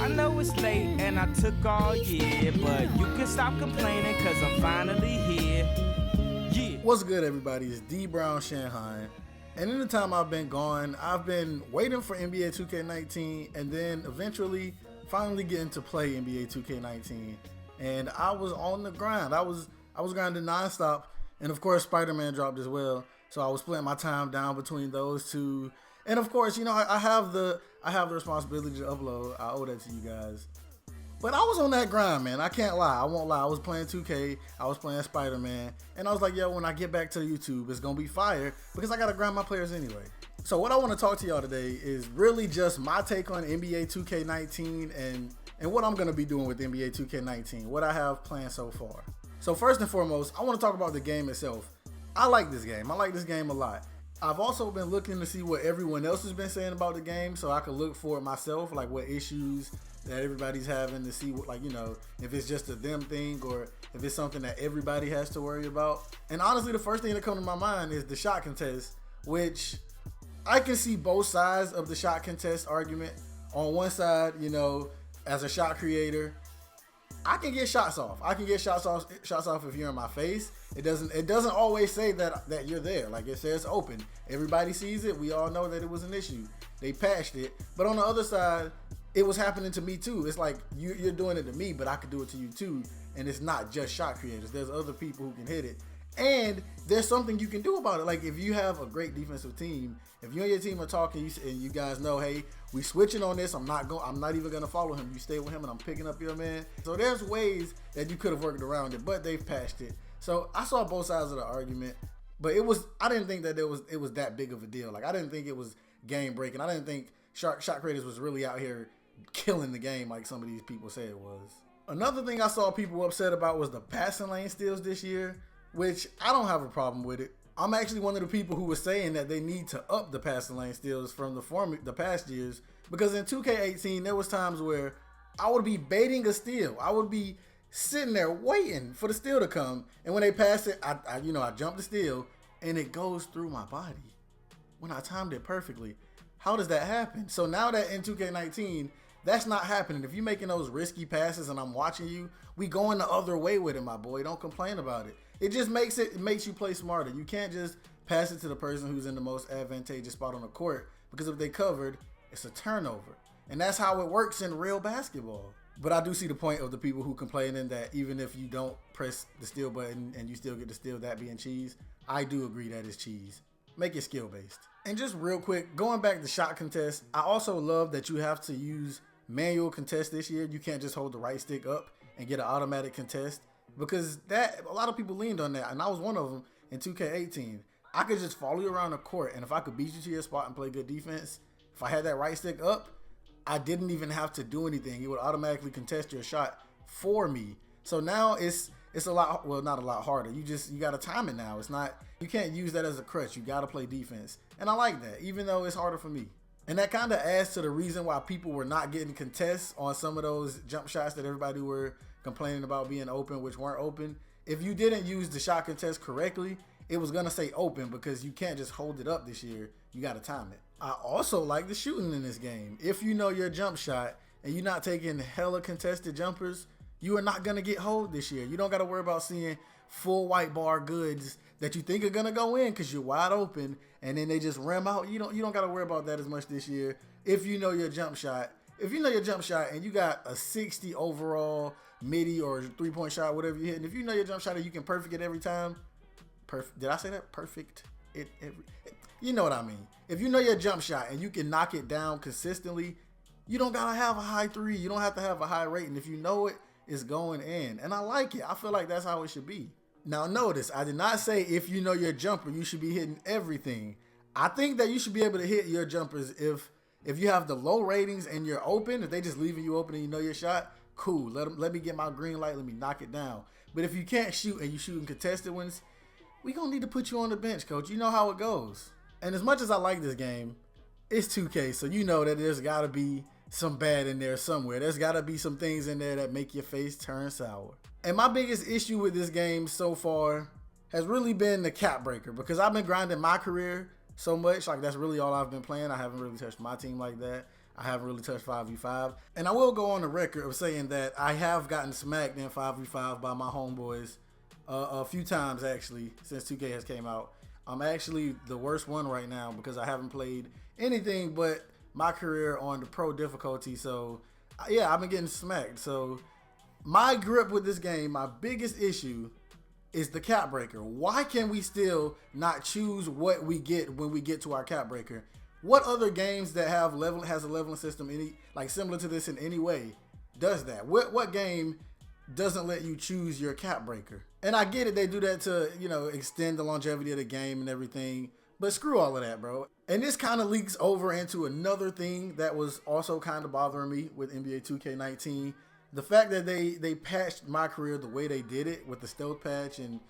I know it's late and I took all year, but you can stop complaining cause I'm finally here. Yeah. What's good, everybody? It's DbrownShinhan. And in the time I've been gone, I've been waiting for NBA 2K19 and then eventually finally getting to play NBA 2K19. And I was on the grind. I was grinding nonstop. And of course, Spider-Man dropped as well. So I was splitting my time down between those two. And of course, you know, I have the responsibility to upload. I owe that to you guys. But I was on that grind, man. I can't lie. I won't lie. I was playing 2K. I was playing Spider-Man. And I was like, yo, when I get back to YouTube, it's going to be fire because I got to grind my players anyway. So what I want to talk to y'all today is really just my take on NBA 2K19 and what I'm going to be doing with NBA 2K19, what I have planned so far. So first and foremost, I want to talk about the game itself. I like this game. I like this game a lot. I've also been looking to see what everyone else has been saying about the game so I could look for it myself, like what issues that everybody's having, to see what, like, you know, if it's just a them thing or if it's something that everybody has to worry about. And honestly, the first thing that comes to my mind is the shot contest, which I can see both sides of the shot contest argument. On one side, you know, as a shot creator, I can get shots off. I can get shots off if you're in my face. It doesn't always say that you're there. Like, it says open. Everybody sees it. We all know that it was an issue. They patched it. But on the other side, it was happening to me too. It's like you're doing it to me, but I could do it to you too. And it's not just shot creators. There's other people who can hit it. And there's something you can do about it. Like, if you have a great defensive team, if you and your team are talking and you guys know, hey, we switching on this. I'm not even gonna follow him. You stay with him, and I'm picking up your man. So there's ways that you could have worked around it, but they've patched it. So I saw both sides of the argument, but I didn't think that it was that big of a deal. Like, I didn't think it was game breaking. I didn't think shot creators was really out here killing the game like some of these people say it was. Another thing I saw people upset about was the passing lane steals this year, which I don't have a problem with it. I'm actually one of the people who was saying that they need to up the passing lane steals from the past years, because in 2K18 there was times where I would be baiting a steal. I would be sitting there waiting for the steal to come, and when they pass it, I jump the steal and it goes through my body when I timed it perfectly. How does that happen? So now that in 2K19 that's not happening. If you're making those risky passes and I'm watching you, we going the other way with it, my boy. Don't complain about it. It just makes you play smarter. You can't just pass it to the person who's in the most advantageous spot on the court, because if they covered, it's a turnover. And that's how it works in real basketball. But I do see the point of the people who complaining that even if you don't press the steal button and you still get the steal, that being cheese. I do agree that is cheese. Make it skill based. And just real quick, going back to shot contest, I also love that you have to use manual contest this year. You can't just hold the right stick up and get an automatic contest, because that a lot of people leaned on that, and I was one of them in 2K18. I could just follow you around the court, and if I could beat you to your spot and play good defense, if I had that right stick up, I didn't even have to do anything. It would automatically contest your shot for me. So now it's a lot, well, not a lot harder. You got to time it now. It's not, you can't use that as a crutch. You got to play defense. And I like that, even though it's harder for me. And that kind of adds to the reason why people were not getting contests on some of those jump shots that everybody were complaining about being open, which weren't open. If you didn't use the shot contest correctly, it was going to say open, because you can't just hold it up this year. You got to time it. I also like the shooting in this game. If you know your jump shot and you're not taking hella contested jumpers, you are not going to get hold this year. You don't got to worry about seeing full white bar goods that you think are going to go in because you're wide open and then they just rim out. You don't got to worry about that as much this year. If you know your jump shot, and you got a 60 overall midi or 3-point shot, whatever you're hitting, if you know your jump shot and you can perfect it every time, did I say that? Perfect it every, you know what I mean. If you know your jump shot and you can knock it down consistently, you don't got to have a high 3. You don't have to have a high rating. If you know it, it's going in. And I like it. I feel like that's how it should be. Now notice, I did not say if you know your jumper, you should be hitting everything. I think that you should be able to hit your jumpers if you have the low ratings and you're open. If they just leaving you open and you know your shot, cool. Let me get my green light. Let me knock it down. But if you can't shoot and you shooting contested ones, we gonna need to put you on the bench, coach. You know how it goes. And as much as I like this game, it's 2K, so you know that there's gotta be some bad in there somewhere. There's gotta be some things in there that make your face turn sour. And my biggest issue with this game so far has really been the cap breaker, because I've been grinding my career so much. Like, that's really all I've been playing. I haven't really touched my team like that. I haven't really touched 5v5. And I will go on the record of saying that I have gotten smacked in 5v5 by my homeboys a few times, actually, since 2K has came out. I'm actually the worst one right now because I haven't played anything but my career on the pro difficulty. So, yeah, I've been getting smacked. So, my grip with this game, my biggest issue is the cap breaker. Why can we still not choose what we get when we get to our cap breaker? What other games that has a leveling system similar to this in any way does that? What game doesn't let you choose your cap breaker? And I get it, they do that to, extend the longevity of the game and everything, but screw all of that, bro. And this kind of leaks over into another thing that was also kind of bothering me with NBA 2K19. The fact that they patched my career the way they did it with the stealth patch, and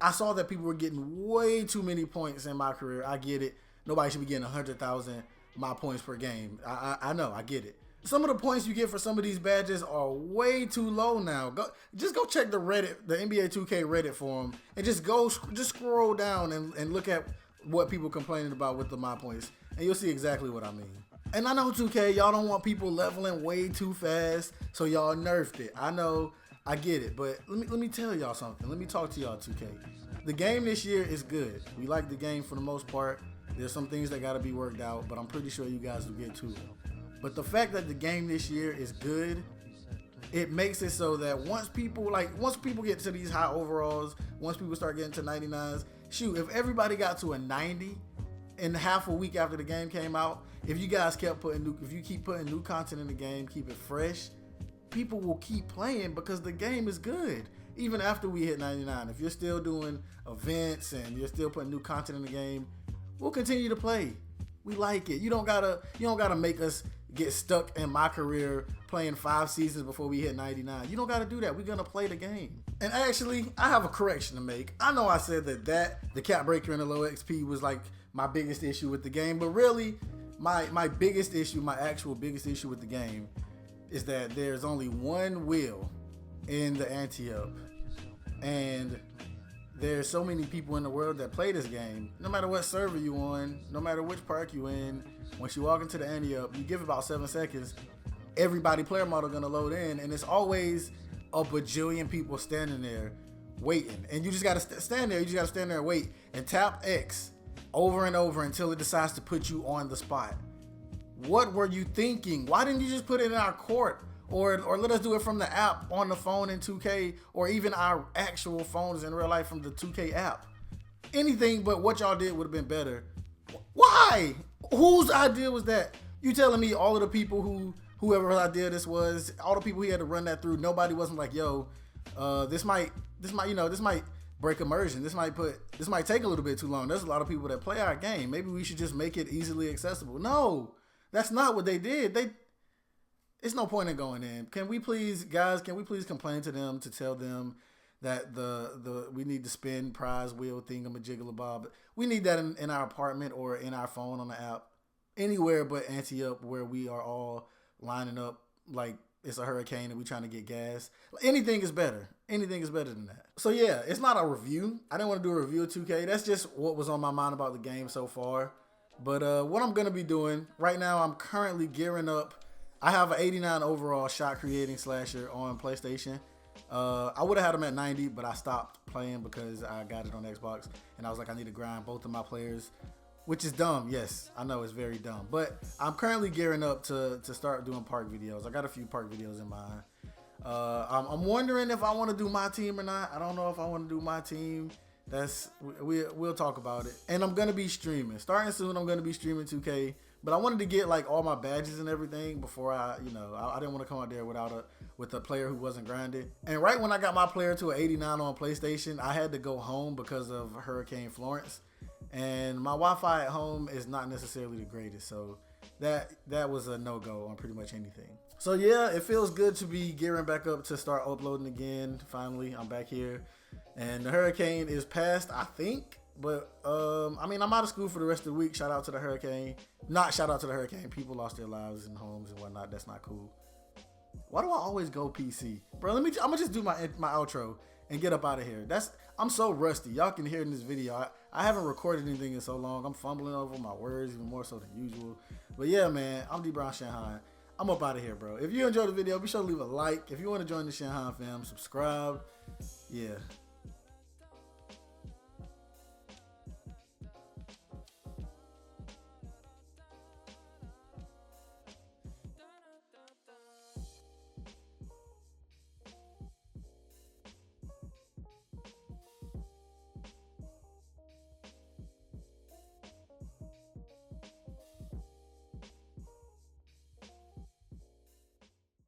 I saw that people were getting way too many points in my career. I get it. Nobody should be getting 100,000 my points per game. I know, I get it. Some of the points you get for some of these badges are way too low now. Just go check the Reddit, the NBA 2K Reddit forum, and just scroll down and look at what people complaining about with the my points, and you'll see exactly what I mean. And I know 2K, y'all don't want people leveling way too fast, so y'all nerfed it. I know, I get it, but let me tell y'all something. Let me talk to y'all, 2K. The game this year is good. We like the game for the most part. There's some things that gotta be worked out, but I'm pretty sure you guys will get to it. But the fact that the game this year is good, it makes it so that once people get to these high overalls, once people start getting to 99s, shoot, if everybody got to a 90 in half a week after the game came out, if you guys keep putting new content in the game, keep it fresh, people will keep playing because the game is good. Even after we hit 99, if you're still doing events and you're still putting new content in the game, we'll continue to play. We like it. You don't gotta make us get stuck in my career playing 5 seasons before we hit 99. You don't gotta do that. We're gonna play the game. And actually, I have a correction to make. I know I said that the cap breaker and the low XP was like my biggest issue with the game, but really, my biggest issue, my actual biggest issue with the game is that there's only one wheel in the ante-up, and there's so many people in the world that play this game. No matter what server you on, no matter which park you in, once you walk into the ante-up, you give about 7 seconds, everybody player model gonna load in, and it's always a bajillion people standing there waiting, and you just gotta stand there. You just gotta stand there and wait and tap X over and over until it decides to put you on the spot. What were you thinking? Why didn't you just put it in our court? Or let us do it from the app on the phone in 2K, or even our actual phones in real life from the 2K app. Anything but what y'all did would have been better. Why? Whose idea was that? You telling me all of the people whoever's idea this was, all the people he had to run that through, nobody wasn't like, yo, this might break immersion. This might take a little bit too long. There's a lot of people that play our game. Maybe we should just make it easily accessible. No, that's not what they did. It's no point in going in. Can we please complain to them to tell them that we need to spin prize wheel thingamajiggle-bob. We need that in our apartment or in our phone on the app. Anywhere but ante-up where we are all lining up like it's a hurricane and we trying to get gas. Anything is better. Anything is better than that. So yeah, it's not a review. I didn't want to do a review of 2K. That's just what was on my mind about the game so far. But what I'm going to be doing right now, I'm currently gearing up. I have an 89 overall shot creating slasher on PlayStation. I would have had him at 90, but I stopped playing because I got it on Xbox. And I was like, I need to grind both of my players, which is dumb. Yes, I know it's very dumb. But I'm currently gearing up to start doing park videos. I got a few park videos in mind. I'm wondering if I want to do my team or not. I don't know if I want to do my team. We'll talk about it. And I'm going to be streaming. Starting soon, I'm going to be streaming 2K. But I wanted to get like all my badges and everything before I didn't want to come out there with a player who wasn't grinded. And right when I got my player to an 89 on PlayStation, I had to go home because of Hurricane Florence. And my Wi-Fi at home is not necessarily the greatest. So that was a no-go on pretty much anything. So yeah, it feels good to be gearing back up to start uploading again. Finally, I'm back here. And the hurricane is past, I think. But, I'm out of school for the rest of the week. Shout out to the hurricane. Not shout out to the hurricane. People lost their lives and homes and whatnot. That's not cool. Why do I always go PC? Bro, I'm going to just do my outro and get up out of here. I'm so rusty. Y'all can hear in this video. I haven't recorded anything in so long. I'm fumbling over my words even more so than usual. But yeah, man, I'm DbrownShinhan. I'm up out of here, bro. If you enjoyed the video, be sure to leave a like. If you want to join the Shinhan fam, subscribe. Yeah.